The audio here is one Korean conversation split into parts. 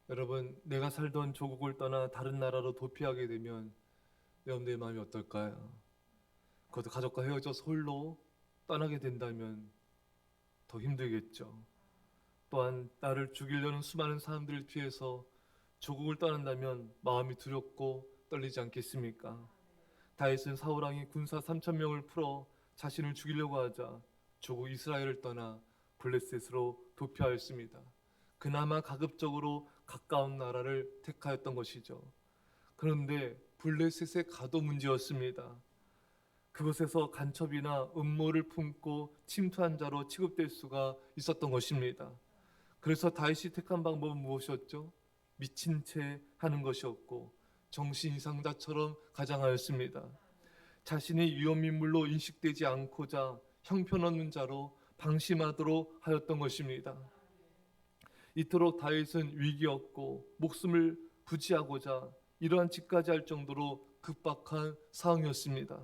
여러분, 내가 살던 조국을 떠나 다른 나라로 도피하게 되면 여러분들의 마음이 어떨까요? 그것도 가족과 헤어져서 홀로 떠나게 된다면 더 힘들겠죠. 또한 나를 죽이려는 수많은 사람들을 피해서 조국을 떠난다면 마음이 두렵고 떨리지 않겠습니까? 다윗은 사울왕이 군사 3천 명을 풀어 자신을 죽이려고 하자 조국 이스라엘을 떠나 블레셋으로 도피하였습니다. 그나마 가급적으로 가까운 나라를 택하였던 것이죠. 그런데 블레셋에 가도 문제였습니다. 그곳에서 간첩이나 음모를 품고 침투한 자로 취급될 수가 있었던 것입니다. 그래서 다윗이 택한 방법은 무엇이었죠? 미친 채 하는 것이었고 정신 이상자처럼 가장하였습니다. 자신이 위험인물로 인식되지 않고자 형편없는 자로 방심하도록 하였던 것입니다. 이토록 다윗은 위기였고 목숨을 부지하고자 이러한 짓까지 할 정도로 급박한 상황이었습니다.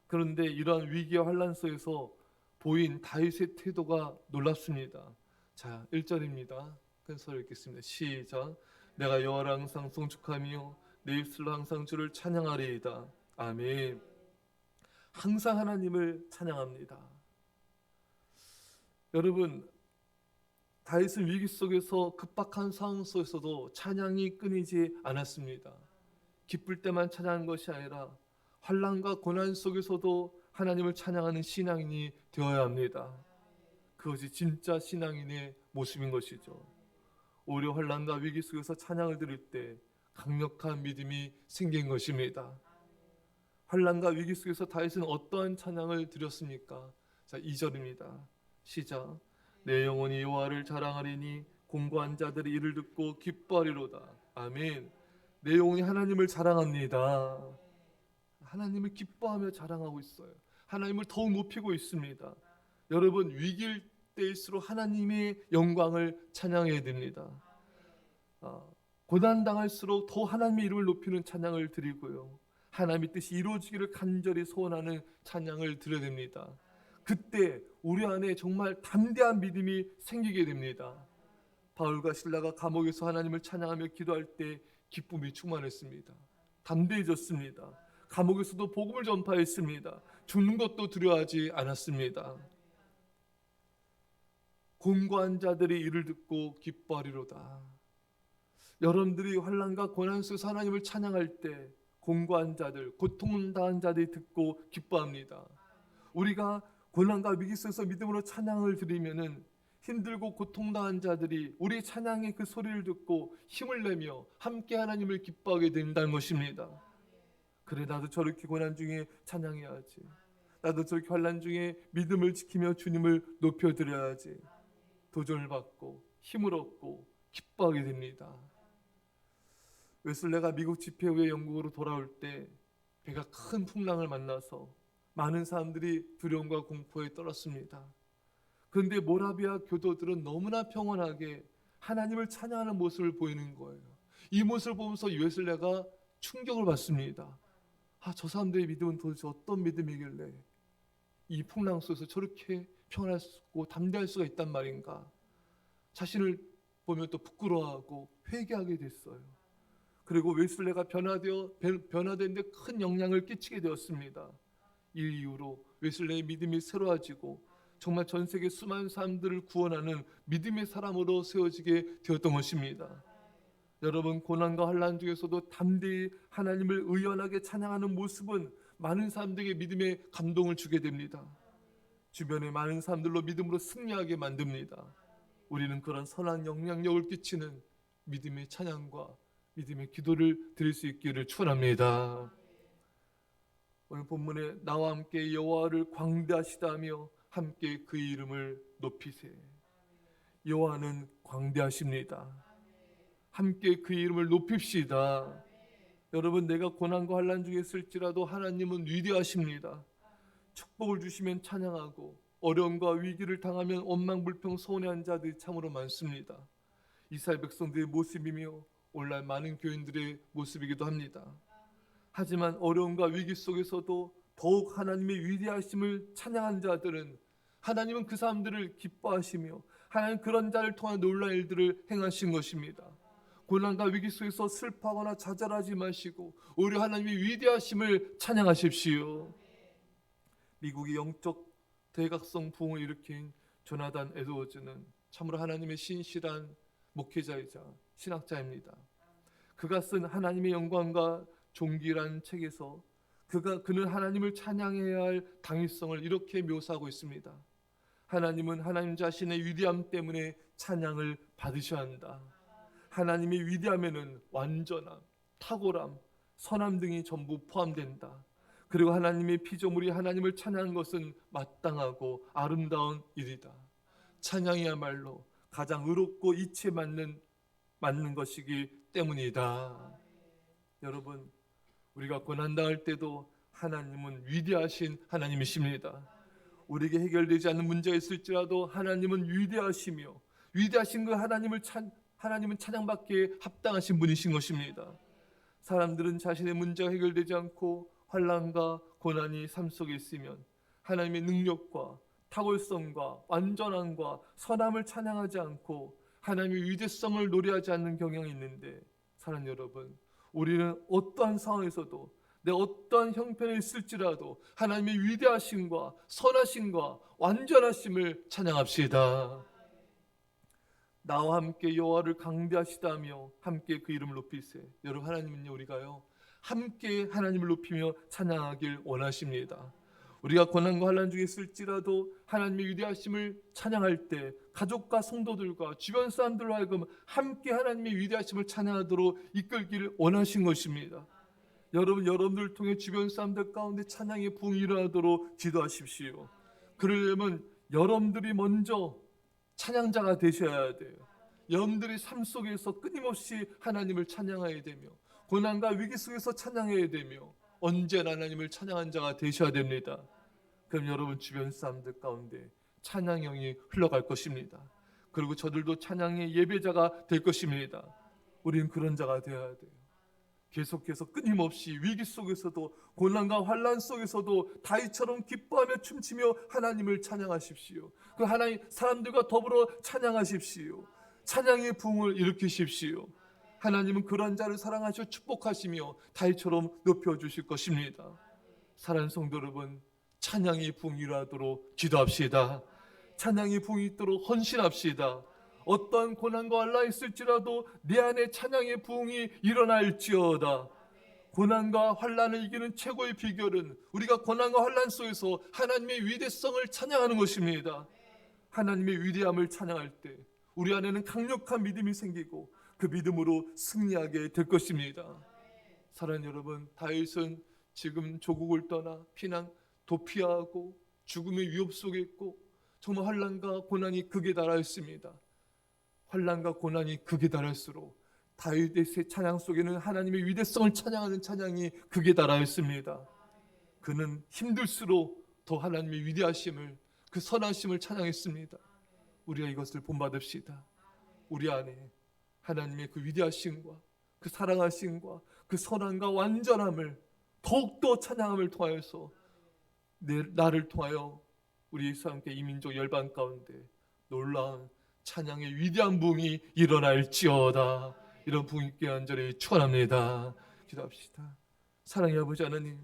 그런데 이러한 위기와 환란 속에서 보인 다윗의 태도가 놀랍습니다. 자, 1절입니다. 큰 소리 읽겠습니다. 시작. 내가 여호와를 항상 송축하며 내 입술로 항상 주를 찬양하리이다. 아멘. 항상 하나님을 찬양합니다. 여러분, 다윗은 위기 속에서 급박한 상황 속에서도 찬양이 끊이지 않았습니다. 기쁠 때만 찬양하는 것이 아니라 환난과 고난 속에서도 하나님을 찬양하는 신앙인이 되어야 합니다. 그것이 진짜 신앙인의 모습인 것이죠. 오히려 환난과 위기 속에서 찬양을 드릴 때 강력한 믿음이 생긴 것입니다. 환난과 위기 속에서 다윗은 어떠한 찬양을 드렸습니까? 자, 2절입니다. 시작. 내 영혼이 여호와를 자랑하리니 공고한 자들이 이를 듣고 기뻐하리로다. 아멘. 내 영혼이 하나님을 자랑합니다. 하나님을 기뻐하며 자랑하고 있어요. 하나님을 더욱 높이고 있습니다. 여러분, 위기일 때일수록 하나님의 영광을 찬양해야 됩니다. 고난당할수록 더 하나님의 이름을 높이는 찬양을 드리고요. 하나님의 뜻이 이루어지기를 간절히 소원하는 찬양을 드려야 됩니다. 그때 우리 안에 정말 담대한 믿음이 생기게 됩니다. 바울과 실라가 감옥에서 하나님을 찬양하며 기도할 때 기쁨이 충만했습니다. 담대해졌습니다. 감옥에서도 복음을 전파했습니다. 죽는 것도 두려워하지 않았습니다. 공고한 자들이 이를 듣고 기뻐하리로다. 여러분들이 환난과 고난 속에서 하나님을 찬양할 때 공고한 자들, 고통당한 자들이 듣고 기뻐합니다. 우리가 고난과 위기 속에서 믿음으로 찬양을 드리면은 힘들고 고통당한 자들이 우리 찬양의 그 소리를 듣고 힘을 내며 함께 하나님을 기뻐하게 된다는 것입니다. 그래, 나도 저렇게 고난 중에 찬양해야지. 나도 저렇게 환난 중에 믿음을 지키며 주님을 높여드려야지. 도전을 받고 힘을 얻고 기뻐하게 됩니다. 웨슬레가 미국 집회 후에 영국으로 돌아올 때 배가 큰 풍랑을 만나서 많은 사람들이 두려움과 공포에 떨었습니다. 그런데 모라비아 교도들은 너무나 평온하게 하나님을 찬양하는 모습을 보이는 거예요. 이 모습을 보면서 웨슬레가 충격을 받습니다. 저 사람들의 믿음은 도대체 어떤 믿음이길래 이 풍랑 속에서 저렇게 평안할 수 있고 담대할 수가 있단 말인가. 자신을 보면 또 부끄러워하고 회개하게 됐어요. 그리고 웨슬레가 변화되는데 큰 영향을 끼치게 되었습니다. 이 이후로 웨슬레의 믿음이 새로워지고 정말 전 세계 수많은 사람들을 구원하는 믿음의 사람으로 세워지게 되었던 것입니다. 여러분, 고난과 환난 중에서도 담대히 하나님을 의연하게 찬양하는 모습은 많은 사람들에게 믿음의 감동을 주게 됩니다. 주변의 많은 사람들로 믿음으로 승리하게 만듭니다. 우리는 그런 선한 영향력을 끼치는 믿음의 찬양과 믿음의 기도를 드릴 수 있기를 축원합니다. 오늘 본문에 나와 함께 여호와를 광대하시다며 함께 그 이름을 높이세. 여호와는 광대하십니다. 함께 그 이름을 높입시다. 여러분, 내가 고난과 환난 중에 있을지라도 하나님은 위대하십니다. 축복을 주시면 찬양하고 어려움과 위기를 당하면 원망불평 서운해한 자들이 참으로 많습니다. 이스라엘 백성들의 모습이며 오늘날 많은 교인들의 모습이기도 합니다. 하지만 어려움과 위기 속에서도 더욱 하나님의 위대하심을 찬양한 자들은 하나님은 그 사람들을 기뻐하시며 하나님 그런 자를 통한 놀라운 일들을 행하신 것입니다. 고난과 위기 속에서 슬퍼하거나 좌절하지 마시고 오히려 하나님의 위대하심을 찬양하십시오. 미국의 영적 대각성 부흥을 일으킨 조나단 에드워즈는 참으로 하나님의 신실한 목회자이자 신학자입니다. 그가 쓴 하나님의 영광과 종기라는 책에서 그는 하나님을 찬양해야 할 당위성을 이렇게 묘사하고 있습니다. 하나님은 하나님 자신의 위대함 때문에 찬양을 받으셔야 한다. 하나님의 위대함에는 완전함, 탁월함, 선함 등이 전부 포함된다. 그리고 하나님의 피조물이 하나님을 찬양하는 것은 마땅하고 아름다운 일이다. 찬양이야말로 가장 의롭고 이치에 맞는 것이기 때문이다. 여러분, 우리가 고난당할 때도 하나님은 위대하신 하나님이십니다. 우리에게 해결되지 않는 문제가 있을지라도 하나님은 위대하시며 위대하신 그 하나님은 찬양받기에 합당하신 분이신 것입니다. 사람들은 자신의 문제가 해결되지 않고 환난과 고난이 삶 속에 있으면 하나님의 능력과 탁월성과 완전함과 선함을 찬양하지 않고 하나님의 위대성을 노래하지 않는 경향이 있는데, 사랑하는 여러분, 우리는 어떠한 상황에서도 내 어떠한 형편에 있을지라도 하나님의 위대하심과 선하심과 완전하심을 찬양합시다. 나와 함께 여호와를 강대하시다며 함께 그 이름을 높이세. 여러분, 하나님은요, 우리가요 함께 하나님을 높이며 찬양하길 원하십니다. 우리가 고난과 환난 중에 있을지라도 하나님의 위대하심을 찬양할 때 가족과 성도들과 주변 사람들로 하여금 함께 하나님의 위대하심을 찬양하도록 이끌기를 원하신 것입니다. 여러분을 통해 주변 사람들 가운데 찬양의 부흥이 일어나도록 기도하십시오. 그러려면 여러분들이 먼저 찬양자가 되셔야 돼요. 여러분들이 삶 속에서 끊임없이 하나님을 찬양해야 되며 고난과 위기 속에서 찬양해야 되며 언제나 하나님을 찬양한 자가 되셔야 됩니다. 그럼 여러분 주변 사람들 가운데 찬양형이 흘러갈 것입니다. 그리고 저들도 찬양의 예배자가 될 것입니다. 우리는 그런 자가 되어야 돼요. 계속해서 끊임없이 위기 속에서도 고난과 환난 속에서도 다윗처럼 기뻐하며 춤추며 하나님을 찬양하십시오. 그 하나님 사람들과 더불어 찬양하십시오. 찬양의 부흥을 일으키십시오. 하나님은 그런 자를 사랑하시고 축복하시며 다윗처럼 높여주실 것입니다. 사랑하는 성도 여러분, 찬양의 부흥이 일어나도록 기도합시다. 찬양의 부흥이 있도록 헌신합시다. 어떠한 고난과 환난이 있을지라도 내 안에 찬양의 부흥이 일어날지어다. 고난과 환난을 이기는 최고의 비결은 우리가 고난과 환난 속에서 하나님의 위대성을 찬양하는 것입니다. 하나님의 위대함을 찬양할 때 우리 안에는 강력한 믿음이 생기고 그 믿음으로 승리하게 될 것입니다. 사랑하는 여러분, 다윗은 지금 조국을 떠나 도피하고 죽음의 위협 속에 있고 정말 환난과 고난이 극에 달하였습니다. 환난과 고난이 극에 달할수록 다윗의 찬양 속에는 하나님의 위대성을 찬양하는 찬양이 극에 달하였습니다. 그는 힘들수록 더 하나님의 위대하심을, 그 선하심을 찬양했습니다. 우리가 이것을 본받읍시다. 우리 안에 하나님의 그 위대하심과 그 사랑하심과 그 선함과 완전함을 더욱더 찬양함을 통하여서 나를 통하여 우리 예수 함께 이민족 열방 가운데 놀라운 찬양의 위대한 부흥이 일어날지어다. 이런 부흥 있게 간절히 축원합니다. 기도합시다. 사랑의 아버지 하나님,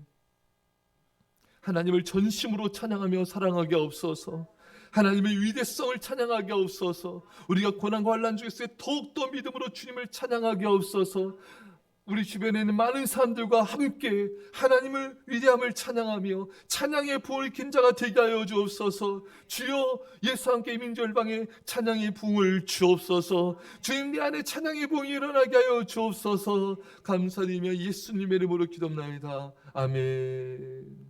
하나님을 전심으로 찬양하며 사랑하게 없어서, 하나님의 위대성을 찬양하게 없어서, 우리가 고난과 환난 중에서 더욱더 믿음으로 주님을 찬양하게 없어서, 우리 주변에 있는 많은 사람들과 함께 하나님을 위대함을 찬양하며 찬양의 부흥을 긴 자가 되게 하여 주옵소서. 주여, 예수 함께 이민족 열방에 찬양의 부흥을 주옵소서. 주님, 내 안에 찬양의 부흥이 일어나게 하여 주옵소서. 감사드리며 예수님의 이름으로 기도합나이다. 아멘.